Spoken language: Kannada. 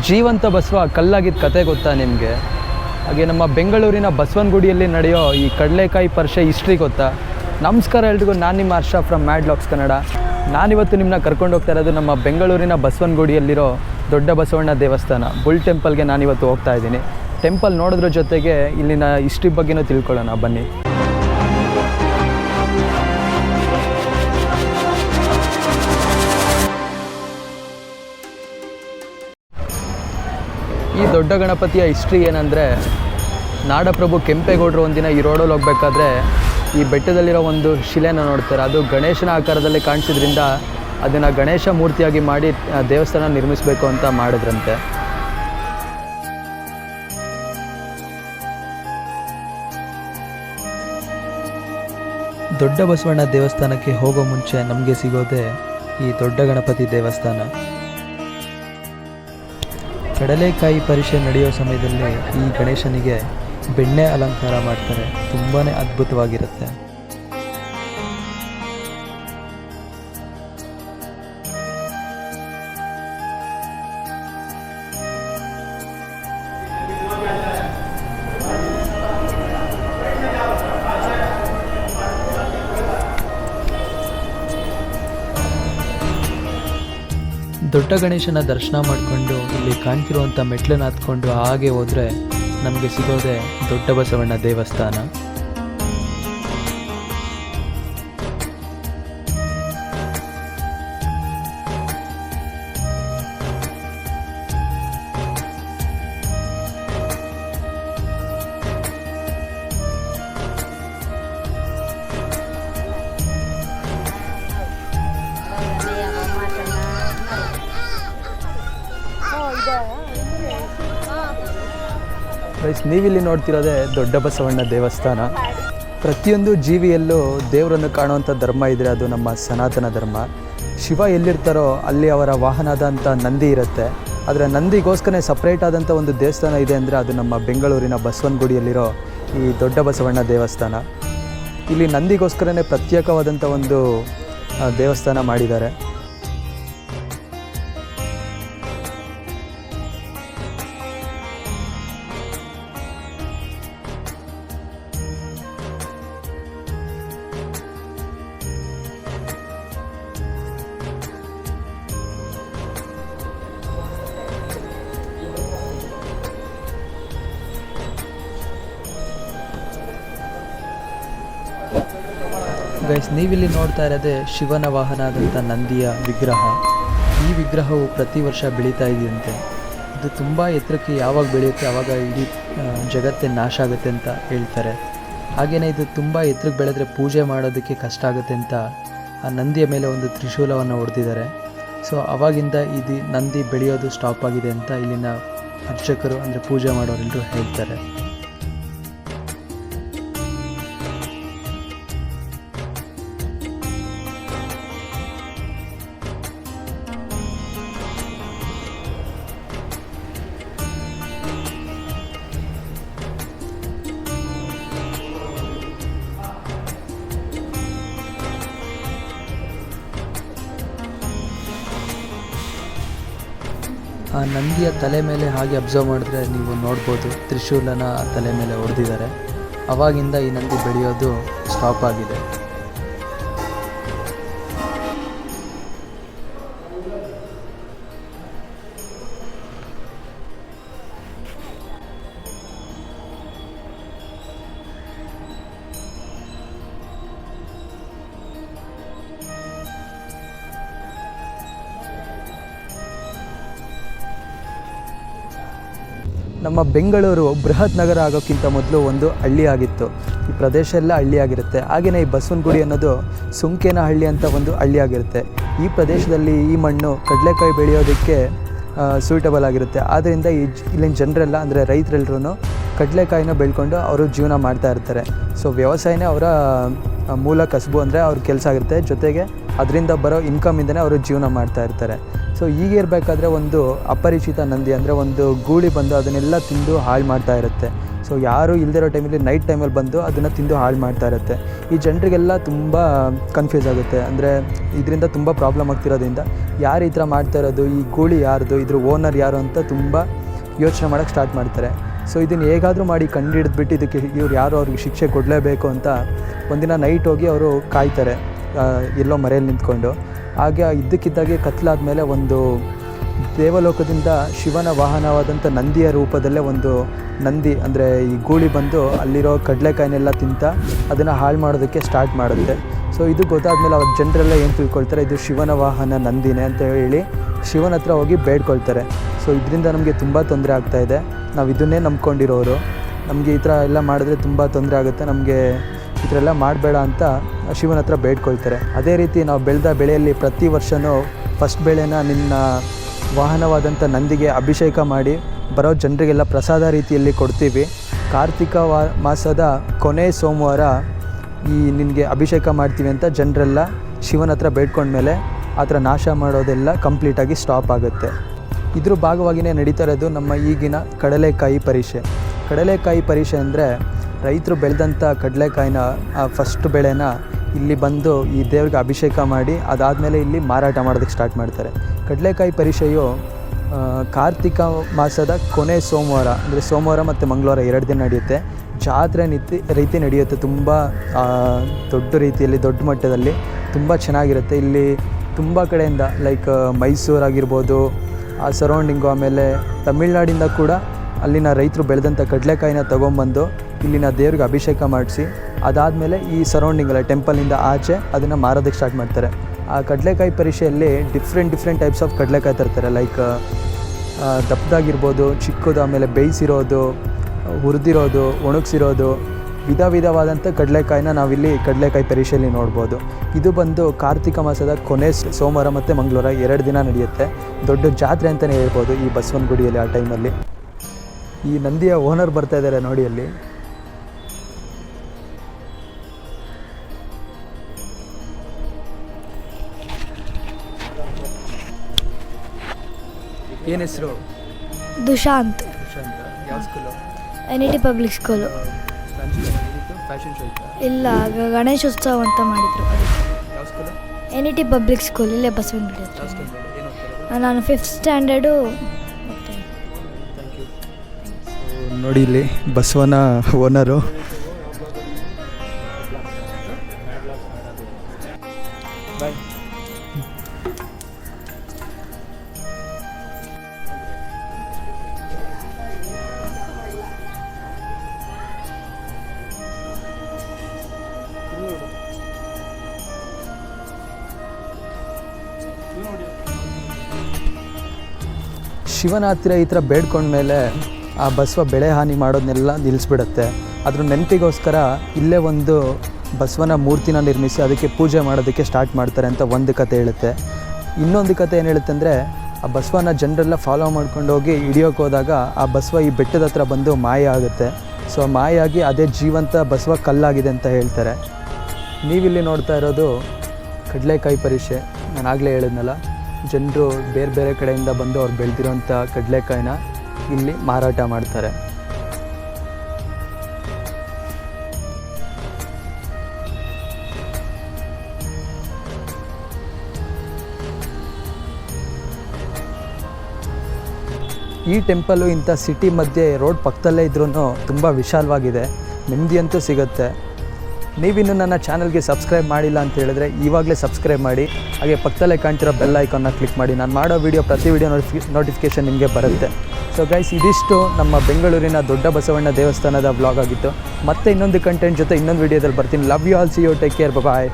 ಜೀವಂತ ಬಸವ ಕಲ್ಲಾಗಿದ್ದ ಕತೆ ಗೊತ್ತಾ ನಿಮಗೆ? ಹಾಗೆ ನಮ್ಮ ಬೆಂಗಳೂರಿನ ಬಸವನಗುಡಿಯಲ್ಲಿ ನಡೆಯೋ ಈ ಕಡಲೆಕಾಯಿ ಪರಿಷೆ ಹಿಸ್ಟ್ರಿ ಗೊತ್ತಾ? ನಮಸ್ಕಾರ ಎಲ್ರಿಗೂ, ನಾನು ನಿಮ್ಮ ಹರ್ಷ ಫ್ರಮ್ ಮ್ಯಾಡ್ ಲಾಕ್ಸ್ ಕನ್ನಡ. ನಾನಿವತ್ತು ನಿಮ್ಮನ್ನ ಕರ್ಕೊಂಡು ಹೋಗ್ತಾ ಇರೋದು ನಮ್ಮ ಬೆಂಗಳೂರಿನ ಬಸವನಗುಡಿಯಲ್ಲಿರೋ ದೊಡ್ಡ ಬಸವಣ್ಣ ದೇವಸ್ಥಾನ ಬುಲ್ ಟೆಂಪಲ್ಗೆ ನಾನಿವತ್ತು ಹೋಗ್ತಾ ಇದ್ದೀನಿ. ಟೆಂಪಲ್ ನೋಡೋದ್ರ ಜೊತೆಗೆ ಇಲ್ಲಿನ ಹಿಸ್ಟ್ರಿ ಬಗ್ಗೆನೂ ತಿಳ್ಕೊಳ್ಳೋಣ ಬನ್ನಿ. ಈ ದೊಡ್ಡ ಗಣಪತಿಯ ಹಿಸ್ಟ್ರಿ ಏನಂದರೆ, ನಾಡಪ್ರಭು ಕೆಂಪೇಗೌಡರು ಒಂದಿನ ಈ ರೋಡಲ್ಲಿ ಹೋಗ್ಬೇಕಾದ್ರೆ ಈ ಬೆಟ್ಟದಲ್ಲಿರೋ ಒಂದು ಶಿಲೆನ ನೋಡ್ತಾರೆ. ಅದು ಗಣೇಶನ ಆಕಾರದಲ್ಲಿ ಕಾಣಿಸಿದ್ರಿಂದ ಅದನ್ನು ಗಣೇಶ ಮೂರ್ತಿಯಾಗಿ ಮಾಡಿ ದೇವಸ್ಥಾನ ನಿರ್ಮಿಸಬೇಕು ಅಂತ ಮಾಡಿದ್ರಂತೆ. ದೊಡ್ಡ ಬಸವಣ್ಣ ದೇವಸ್ಥಾನಕ್ಕೆ ಹೋಗೋ ಮುಂಚೆ ನಮಗೆ ಸಿಗೋದೇ ಈ ದೊಡ್ಡ ಗಣಪತಿ ದೇವಸ್ಥಾನ. ಕಡಲೆಕಾಯಿ ಪರಿಷೆ ನಡೆಯೋ ಸಮಯದಲ್ಲಿ ಈ ಗಣೇಶನಿಗೆ ಬೆಣ್ಣೆ ಅಲಂಕಾರ ಮಾಡ್ತಾರೆ. ತುಂಬಾ ಅದ್ಭುತವಾಗಿರುತ್ತೆ. ದೊಡ್ಡ ಗಣೇಶನ ದರ್ಶನ ಮಾಡಿಕೊಂಡು ಇಲ್ಲಿ ಕಾಣ್ತಿರುವಂಥ ಮೆಟ್ಲನ್ನು ಹತ್ಕೊಂಡು ಹಾಗೆ ಹೋದರೆ ನಮಗೆ ಸಿಗೋದೇ ದೊಡ್ಡ ಬಸವಣ್ಣ ದೇವಸ್ಥಾನ. ನೀವಿಲ್ಲಿ ನೋಡ್ತಿರೋದೇ ದೊಡ್ಡ ಬಸವಣ್ಣ ದೇವಸ್ಥಾನ. ಪ್ರತಿಯೊಂದು ಜೀವಿಯಲ್ಲೂ ದೇವರನ್ನು ಕಾಣುವಂಥ ಧರ್ಮ ಇದ್ದರೆ ಅದು ನಮ್ಮ ಸನಾತನ ಧರ್ಮ. ಶಿವ ಎಲ್ಲಿರ್ತಾರೋ ಅಲ್ಲಿ ಅವರ ವಾಹನದಂಥ ನಂದಿ ಇರುತ್ತೆ. ಆದರೆ ನಂದಿಗೋಸ್ಕರ ಸಪ್ರೇಟ್ ಆದಂಥ ಒಂದು ದೇವಸ್ಥಾನ ಇದೆ ಅಂದರೆ ಅದು ನಮ್ಮ ಬೆಂಗಳೂರಿನ ಬಸವನಗುಡಿಯಲ್ಲಿರೋ ಈ ದೊಡ್ಡ ಬಸವಣ್ಣ ದೇವಸ್ಥಾನ. ಇಲ್ಲಿ ನಂದಿಗೋಸ್ಕರನೇ ಪ್ರತ್ಯೇಕವಾದಂಥ ಒಂದು ದೇವಸ್ಥಾನ ಮಾಡಿದ್ದಾರೆ. ಗೈಸ್, ನೀವಿಲ್ಲಿ ನೋಡ್ತಾ ಇರೋದೇ ಶಿವನ ವಾಹನ ಆದಂಥ ನಂದಿಯ ವಿಗ್ರಹ. ಈ ವಿಗ್ರಹವು ಪ್ರತಿ ವರ್ಷ ಬೆಳೀತಾ ಇದೆಯಂತೆ. ಇದು ತುಂಬ ಎತ್ತರಕ್ಕೆ ಯಾವಾಗ ಬೆಳೆಯುತ್ತೆ ಆವಾಗ ಇಡೀ ಜಗತ್ತೇ ನಾಶ ಆಗುತ್ತೆ ಅಂತ ಹೇಳ್ತಾರೆ. ಹಾಗೆಯೇ ಇದು ತುಂಬ ಎತ್ತರಕ್ಕೆ ಬೆಳೆದ್ರೆ ಪೂಜೆ ಮಾಡೋದಕ್ಕೆ ಕಷ್ಟ ಆಗುತ್ತೆ ಅಂತ ಆ ನಂದಿಯ ಮೇಲೆ ಒಂದು ತ್ರಿಶೂಲವನ್ನು ಹೊಡೆದಿದ್ದಾರೆ. ಸೊ ಅವಾಗಿಂದ ಇದು ನಂದಿ ಬೆಳೆಯೋದು ಸ್ಟಾಪ್ ಆಗಿದೆ ಅಂತ ಇಲ್ಲಿನ ಅರ್ಚಕರು ಅಂದರೆ ಪೂಜೆ ಮಾಡೋರೆಲ್ಲರೂ ಹೇಳ್ತಾರೆ. ಆ ನಂದಿಯ ತಲೆ ಮೇಲೆ ಹಾಗೆ ಅಬ್ಸರ್ವ್ ಮಾಡಿದ್ರೆ ನೀವು ನೋಡ್ಬೋದು ತ್ರಿಶೂಲನ ತಲೆ ಮೇಲೆ ಹೊಡೆದಿದ್ದಾರೆ. ಅವಾಗಿಂದ ಈ ನಂದಿ ಬೆಳೆಯೋದು ಸ್ಟಾಪ್ ಆಗಿದೆ. ನಮ್ಮ ಬೆಂಗಳೂರು ಬೃಹತ್ ನಗರ ಆಗೋಕ್ಕಿಂತ ಮೊದಲು ಒಂದು ಹಳ್ಳಿ ಆಗಿತ್ತು. ಈ ಪ್ರದೇಶ ಎಲ್ಲ ಹಳ್ಳಿ ಆಗಿರುತ್ತೆ. ಹಾಗೆಯೇ ಈ ಬಸವನಗುಡಿ ಅನ್ನೋದು ಸುಂಕೇನಹಳ್ಳಿ ಅಂತ ಒಂದು ಹಳ್ಳಿ ಆಗಿರುತ್ತೆ. ಈ ಪ್ರದೇಶದಲ್ಲಿ ಈ ಮಣ್ಣು ಕಡಲೆಕಾಯಿ ಬೆಳೆಯೋದಕ್ಕೆ ಸೂಟಬಲ್ ಆಗಿರುತ್ತೆ. ಆದ್ದರಿಂದ ಇಲ್ಲಿನ ಜನರೆಲ್ಲ ಅಂದರೆ ರೈತರೆಲ್ಲರೂ ಕಡಲೆಕಾಯಿನ ಬೆಳ್ಕೊಂಡು ಅವರು ಜೀವನ ಮಾಡ್ತಾ ಇರ್ತಾರೆ. ಸೊ ವ್ಯವಸಾಯನೇ ಅವರ ಮೂಲ ಕಸಬು, ಅಂದರೆ ಅವ್ರ ಕೆಲಸ ಆಗಿರುತ್ತೆ. ಜೊತೆಗೆ ಅದರಿಂದ ಬರೋ ಇನ್ಕಮಿಂದನೇ ಅವರು ಜೀವನ ಮಾಡ್ತಾ ಇರ್ತಾರೆ. ಸೊ ಹೀಗಿರಬೇಕಾದ್ರೆ ಒಂದು ಅಪರಿಚಿತ ನಂದಿ ಅಂದರೆ ಒಂದು ಗೂಳಿ ಬಂದು ಅದನ್ನೆಲ್ಲ ತಿಂದು ಹಾಳು ಮಾಡ್ತಾ ಇರುತ್ತೆ. ಸೊ ಯಾರು ಇಲ್ದಿರೋ ಟೈಮಲ್ಲಿ ನೈಟ್ ಟೈಮಲ್ಲಿ ಬಂದು ಅದನ್ನು ತಿಂದು ಹಾಳು ಮಾಡ್ತಾ ಇರುತ್ತೆ. ಈ ಜನರಿಗೆಲ್ಲ ತುಂಬ ಕನ್ಫ್ಯೂಸ್ ಆಗುತ್ತೆ. ಅಂದರೆ ಇದರಿಂದ ತುಂಬ ಪ್ರಾಬ್ಲಮ್ ಆಗ್ತಿರೋದ್ರಿಂದ ಯಾರು ಈ ಥರ ಮಾಡ್ತಾ ಇರೋದು, ಈ ಗೂಳಿ ಯಾರ್ದು, ಇದ್ರ ಓನರ್ ಯಾರು ಅಂತ ತುಂಬ ಯೋಚನೆ ಮಾಡೋಕ್ಕೆ ಸ್ಟಾರ್ಟ್ ಮಾಡ್ತಾರೆ. ಸೊ ಇದನ್ನು ಹೇಗಾದರೂ ಮಾಡಿ ಕಂಡುಹಿಡಿದ್ಬಿಟ್ಟು ಇದಕ್ಕೆ ಇವ್ರು ಯಾರು ಅವ್ರಿಗೆ ಶಿಕ್ಷೆ ಕೊಡಲೇಬೇಕು ಅಂತ ಒಂದಿನ ನೈಟ್ ಹೋಗಿ ಅವರು ಕಾಯ್ತಾರೆ ಎಲ್ಲೋ ಮರೆಯಲ್ಲಿ ನಿಂತ್ಕೊಂಡು. ಹಾಗೆ ಇದ್ದಕ್ಕಿದ್ದಾಗೆ ಕತ್ಲಾದಮೇಲೆ ಒಂದು ದೇವಲೋಕದಿಂದ ಶಿವನ ವಾಹನವಾದಂಥ ನಂದಿಯ ರೂಪದಲ್ಲೇ ಒಂದು ನಂದಿ ಅಂದರೆ ಈ ಗೂಳಿ ಬಂದು ಅಲ್ಲಿರೋ ಕಡಲೆಕಾಯಿನೆಲ್ಲ ತಿಂತ ಅದನ್ನು ಹಾಳು ಮಾಡೋದಕ್ಕೆ ಸ್ಟಾರ್ಟ್ ಮಾಡುತ್ತೆ. ಸೊ ಇದು ಗೊತ್ತಾದಮೇಲೆ ಅವ್ರ ಜನರೆಲ್ಲ ಏನು ತಿಳ್ಕೊಳ್ತಾರೆ, ಇದು ಶಿವನ ವಾಹನ ನಂದಿನೇ ಅಂತ ಹೇಳಿ ಶಿವನ ಹತ್ರ ಹೋಗಿ ಬೇಡ್ಕೊಳ್ತಾರೆ. ಸೊ ಇದರಿಂದ ನಮಗೆ ತುಂಬ ತೊಂದರೆ ಆಗ್ತಾಯಿದೆ, ನಾವು ಇದನ್ನೇ ನಂಬ್ಕೊಂಡಿರೋರು, ನಮಗೆ ಈ ಥರ ಎಲ್ಲ ಮಾಡಿದ್ರೆ ತುಂಬ ತೊಂದರೆ ಆಗುತ್ತೆ, ನಮಗೆ ಈ ಥರ ಎಲ್ಲ ಮಾಡಬೇಡ ಅಂತ ಶಿವನ ಹತ್ರ ಬೇಡ್ಕೊಳ್ತಾರೆ. ಅದೇ ರೀತಿ ನಾವು ಬೆಳೆದ ಬೆಳೆಯಲ್ಲಿ ಪ್ರತಿ ವರ್ಷವೂ ಫಸ್ಟ್ ಬೆಳೆನ ನಿನ್ನ ವಾಹನವಾದಂಥ ನಂದಿಗೆ ಅಭಿಷೇಕ ಮಾಡಿ ಬರೋ ಜನರಿಗೆಲ್ಲ ಪ್ರಸಾದ ರೀತಿಯಲ್ಲಿ ಕೊಡ್ತೀವಿ. ಕಾರ್ತಿಕ ಮಾಸದ ಕೊನೆ ಸೋಮವಾರ ಈ ನಿನಗೆ ಅಭಿಷೇಕ ಮಾಡ್ತೀವಿ ಅಂತ ಜನರೆಲ್ಲ ಶಿವನ ಹತ್ರ ಬೇಡ್ಕೊಂಡ್ಮೇಲೆ ಆ ಥರ ನಾಶ ಮಾಡೋದೆಲ್ಲ ಕಂಪ್ಲೀಟಾಗಿ ಸ್ಟಾಪ್ ಆಗುತ್ತೆ. ಇದ್ರ ಭಾಗವಾಗಿಯೇ ನಡೀತಾ ಇರೋದು ನಮ್ಮ ಈಗಿನ ಕಡಲೆಕಾಯಿ ಪರಿಷೆ. ಕಡಲೆಕಾಯಿ ಪರಿಷೆ ಅಂದರೆ ರೈತರು ಬೆಳೆದಂಥ ಕಡಲೆಕಾಯಿನ ಫಸ್ಟ್ ಬೆಳೆನ ಇಲ್ಲಿ ಬಂದು ಈ ದೇವ್ರಿಗೆ ಅಭಿಷೇಕ ಮಾಡಿ ಅದಾದಮೇಲೆ ಇಲ್ಲಿ ಮಾರಾಟ ಮಾಡೋದಕ್ಕೆ ಸ್ಟಾರ್ಟ್ ಮಾಡ್ತಾರೆ. ಕಡಲೆಕಾಯಿ ಪರಿಷೆಯು ಕಾರ್ತಿಕ ಮಾಸದ ಕೊನೆ ಸೋಮವಾರ ಅಂದರೆ ಸೋಮವಾರ ಮತ್ತು ಮಂಗಳವಾರ 2 ದಿನ ನಡೆಯುತ್ತೆ. ಜಾತ್ರೆ ರೀತಿ ನಡೆಯುತ್ತೆ, ತುಂಬ ದೊಡ್ಡ ರೀತಿಯಲ್ಲಿ ದೊಡ್ಡ ಮಟ್ಟದಲ್ಲಿ ತುಂಬ ಚೆನ್ನಾಗಿರುತ್ತೆ. ಇಲ್ಲಿ ತುಂಬ ಕಡೆಯಿಂದ ಲೈಕ್ ಮೈಸೂರಾಗಿರ್ಬೋದು, ಆ ಸರೌಂಡಿಂಗು, ಆಮೇಲೆ ತಮಿಳ್ನಾಡಿಂದ ಕೂಡ ಅಲ್ಲಿನ ರೈತರು ಬೆಳೆದಂಥ ಕಡಲೆಕಾಯಿನ ತೊಗೊಂಬಂದು ಇಲ್ಲಿನ ದೇವ್ರಿಗೆ ಅಭಿಷೇಕ ಮಾಡಿಸಿ ಅದಾದಮೇಲೆ ಈ ಸರೌಂಡಿಂಗಲ್ಲ ಟೆಂಪಲಿಂದ ಆಚೆ ಅದನ್ನು ಮಾರೋದಕ್ಕೆ ಸ್ಟಾರ್ಟ್ ಮಾಡ್ತಾರೆ. ಆ ಕಡಲೆಕಾಯಿ ಪರಿಷೆಯಲ್ಲಿ ಡಿಫ್ರೆಂಟ್ ಟೈಪ್ಸ್ ಆಫ್ ಕಡಲೆಕಾಯಿ ತರ್ತಾರೆ. ಲೈಕ್ ದಪ್ಪದಾಗಿರ್ಬೋದು, ಚಿಕ್ಕದು, ಆಮೇಲೆ ಬೇಯಿಸಿರೋದು, ಹುರಿದಿರೋದು, ಒಣಗಿಸಿರೋದು, ವಿಧವಾದಂಥ ಕಡಲೆಕಾಯಿನ ನಾವಿಲ್ಲಿ ಕಡಲೆಕಾಯಿ ಪರಿಷೆಯಲ್ಲಿ ನೋಡ್ಬೋದು. ಇದು ಬಂದು ಕಾರ್ತಿಕ ಮಾಸದ ಕೊನೆ ಸೋಮವಾರ ಮತ್ತು ಮಂಗಳವಾರ 2 ದಿನ ನಡೆಯುತ್ತೆ. ದೊಡ್ಡ ಜಾತ್ರೆ ಅಂತಲೇ ಹೇಳ್ಬೋದು ಈ ಬಸವನಗುಡಿಯಲ್ಲಿ. ಆ ಟೈಮಲ್ಲಿ ಈ ನಂದಿಯ ಓನರ್ ಬರ್ತಾ ಇದ್ದಾರೆ ನೋಡಿ ಅಲ್ಲಿ. ಏನು ಹೆಸರು? ದುಶಾಂತ್. ಯಾವ school? NET public school. Fashion show ಇಲ್ಲ, ಗಣೇಶೋತ್ಸವ ಅಂತ ಮಾಡಿದ್ರು. ಯಾವ ಸ್ಕೂಲು? NET ಪಬ್ಲಿಕ್ ಸ್ಕೂಲ್, ಇಲ್ಲೇ ಬಸವನಗುಡಿ ಹತ್ರ. ನಾನು 5th ಸ್ಟ್ಯಾಂಡರ್ಡು. ನೋಡಿ ಇಲ್ಲಿ ಬಸವನ ಓನರು. ಶಿವನ ಹತ್ತಿರ ಈ ಥರ ಬೇಡ್ಕೊಂಡ್ಮೇಲೆ ಆ ಬಸವ ಬೆಳೆ ಹಾನಿ ಮಾಡೋದನ್ನೆಲ್ಲ ನಿಲ್ಲಿಸ್ಬಿಡುತ್ತೆ. ಅದ್ರ ನೆನಪಿಗೋಸ್ಕರ ಇಲ್ಲೇ ಒಂದು ಬಸವನ ಮೂರ್ತಿನ ನಿರ್ಮಿಸಿ ಅದಕ್ಕೆ ಪೂಜೆ ಮಾಡೋದಕ್ಕೆ ಸ್ಟಾರ್ಟ್ ಮಾಡ್ತಾರೆ ಅಂತ ಒಂದು ಕತೆ ಹೇಳುತ್ತೆ. ಇನ್ನೊಂದು ಕತೆ ಏನು ಹೇಳುತ್ತೆ ಅಂದರೆ, ಆ ಬಸವನ ಜನರೆಲ್ಲ ಫಾಲೋ ಮಾಡ್ಕೊಂಡು ಹೋಗಿ ಹಿಡಿಯೋಕೆ ಹೋದಾಗ ಆ ಬಸವ ಈ ಬೆಟ್ಟದ ಹತ್ರ ಬಂದು ಮಾಯ ಆಗುತ್ತೆ. ಸೊ ಮಾಯ ಆಗಿ ಅದೇ ಜೀವಂತ ಬಸವ ಕಲ್ಲಾಗಿದೆ ಅಂತ ಹೇಳ್ತಾರೆ. ನೀವಿಲ್ಲಿ ನೋಡ್ತಾ ಇರೋದು ಕಡಲೆಕಾಯಿ ಪರಿಷೆ. ನಾನು ಆಗಲೇ ಹೇಳಿದ್ನಲ್ಲ, ಜನರು ಬೇರೆ ಕಡೆಯಿಂದ ಬಂದು ಅವ್ರು ಬೆಳೆದಿರೋಂಥ ಕಡಲೆಕಾಯಿನ ಇಲ್ಲಿ ಮಾರಾಟ ಮಾಡ್ತಾರೆ. ಈ ಟೆಂಪಲು ಇಂಥ ಸಿಟಿ ಮಧ್ಯೆ ರೋಡ್ ಪಕ್ಕದಲ್ಲೇ ಇದ್ರೂ ತುಂಬ ವಿಶಾಲವಾಗಿದೆ, ನೆಮ್ಮದಿಯಂತೂ ಸಿಗುತ್ತೆ. ನೀವಿನ್ನೂ ನನ್ನ ಚಾನಲ್ಗೆ ಸಬ್ಸ್ಕ್ರೈಬ್ ಮಾಡಿಲ್ಲ ಅಂತ ಹೇಳಿದ್ರೆ ಇವಾಗಲೇ ಸಬ್ಸ್ಕ್ರೈಬ್ ಮಾಡಿ, ಹಾಗೆ ಪಕ್ಕದಲ್ಲೇ ಕಾಣ್ತಿರೋ ಬೆಲ್ ಐಕಾನ್ನ ಕ್ಲಿಕ್ ಮಾಡಿ. ನಾನು ಮಾಡೋ ಪ್ರತಿ ವಿಡಿಯೋ ನೋಟಿಫಿಕೇಷನ್ ನಿಮಗೆ ಬರುತ್ತೆ. ಸೊ ಗೈಸ್, ಇದಿಷ್ಟು ನಮ್ಮ ಬೆಂಗಳೂರಿನ ದೊಡ್ಡ ಬಸವಣ್ಣ ದೇವಸ್ಥಾನದ ವ್ಲಾಗ್ ಆಗಿತ್ತು. ಮತ್ತೆ ಇನ್ನೊಂದು ಕಂಟೆಂಟ್ ಜೊತೆ ಇನ್ನೊಂದು ವಿಡಿಯೋದಲ್ಲಿ ಬರ್ತೀನಿ. Love you all, see you, take care, bye.